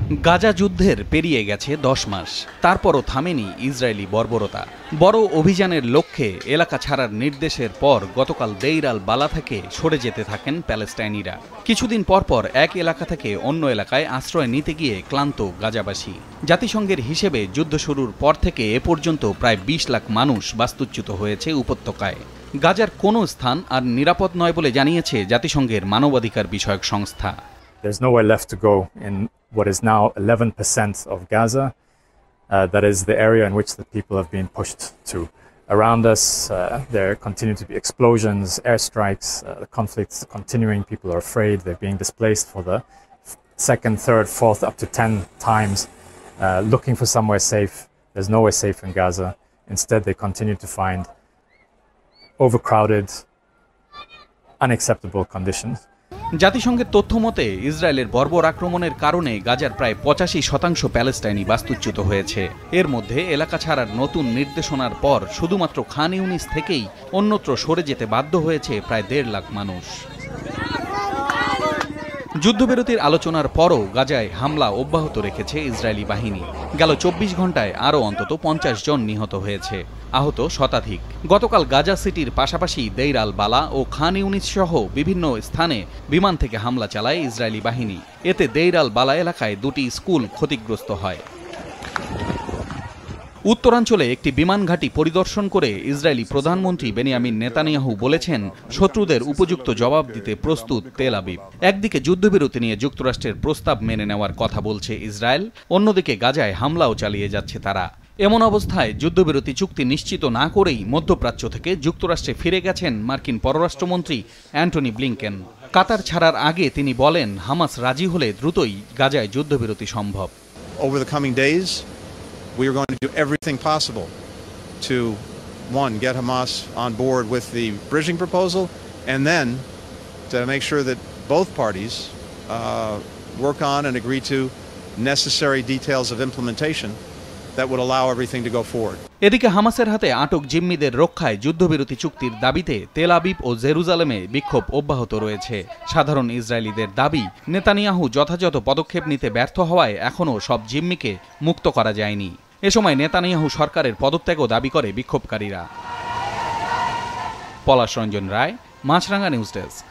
গাজা যুদ্ধের পেরিয়ে গেছে ১০ মাস, তারপরও থামেনি ইসরায়েলি বর্বরতা। বড় অভিযানের লক্ষ্যে এলাকা ছাড়ার নির্দেশের পর গতকাল দেইর আল বালা থেকে সরে যেতে থাকেন প্যালেস্টাইনিরা। কিছুদিন পরপর এক এলাকা থেকে অন্য এলাকায় আশ্রয় নিতে গিয়ে ক্লান্ত গাজাবাসী। জাতিসংঘের হিসেবে যুদ্ধ শুরুর পর থেকে এ পর্যন্ত প্রায় ২০ লাখ মানুষ বাস্তুচ্যুত হয়েছে উপত্যকায়। গাজার কোনো স্থান আর নিরাপদ নয় বলে জানিয়েছে জাতিসংঘের মানবাধিকার বিষয়ক সংস্থা। There's nowhere left to go in what is now 11% of Gaza. That is the area in which the people have been pushed to. Around us, there continue to be explosions, airstrikes, the conflicts continuing. People are afraid. They're being displaced for the second, third, fourth, up to 10 times, looking for somewhere safe. There's nowhere safe in Gaza. Instead, they continue to find overcrowded, unacceptable conditions. জাতিসংঘের তথ্য মতে ইসরায়েলের বর্বর আক্রমণের কারণে গাজার প্রায় ৮৫% প্যালেস্টাইনি বাস্তুচ্যুত হয়েছে। এর মধ্যে এলাকা ছাড়ার নতুন নির্দেশনার পর শুধুমাত্র খান ইউনিস থেকেই অন্যত্র সরে যেতে বাধ্য হয়েছে প্রায় ১.৫ লাখ মানুষ। যুদ্ধবিরতির আলোচনার পরও গাজায় হামলা অব্যাহত রেখেছে ইসরায়েলি বাহিনী। গেল ২৪ ঘন্টায় আরও অন্তত ৫০ জন নিহত হয়েছে, আহত শতাধিক। গতকাল গাজা সিটির পাশাপাশি দেইর আল বালা ও খান ইউনিস সহ বিভিন্ন স্থানে বিমান থেকে হামলা চালায় ইসরায়েলি বাহিনী। এতে দেইর আল বালা এলাকায় ২টি স্কুল ক্ষতিগ্রস্ত হয়। উত্তরাঞ্চলে একটি বিমান ঘাঁটি পরিদর্শন করে ইসরায়েলি প্রধানমন্ত্রী বেনিয়ামিন নেতানিয়াহু বলেছেন, শত্রুদের উপযুক্ত জবাব দিতে প্রস্তুত তেল আবিব। একদিকে যুদ্ধবিরতি নিয়ে যুক্তরাষ্ট্রের প্রস্তাব মেনে নেওয়ার কথা বলছে ইসরায়েল, অন্যদিকে গাজায় হামলাও চালিয়ে যাচ্ছে তারা। এমন অবস্থায় যুদ্ধবিরতি চুক্তি নিশ্চিত না করেই মধ্যপ্রাচ্য থেকে যুক্তরাষ্ট্রে ফিরে গেছেন মার্কিন পররাষ্ট্রমন্ত্রী অ্যান্টনি ব্লিংকেন। কাতার ছাড়ার আগে তিনি বলেন, হামাস রাজি হলে দ্রুতই গাজায় যুদ্ধবিরতি সম্ভব। Over the coming days, we are going to do everything possible to, one, get Hamas on board with the bridging proposal, and then to make sure that both parties work on and agree to necessary details of implementation that would allow everything to go forward. এদিকে হামাসের হাতে আটক জিম্মিদের রক্ষায় যুদ্ধবিরতি চুক্তির দাবিতে Tel Aviv ও জেরুজালেমে বিক্ষোভ অব্যাহত রয়েছে। সাধারণ ইসরায়েলিদের দাবি, নেতানিয়াহু যথাযথ পদক্ষেপ নিতে ব্যর্থ হওয়ায় এখনও সব জিম্মিকে মুক্ত করা যায়নি। এ সময় নেতানিয়াহু সরকারের পদত্যাগও দাবি করে বিক্ষোভকারীরা। পলাশ রঞ্জন রায়, মাছরাঙ্গা নিউজ ডেস্ক।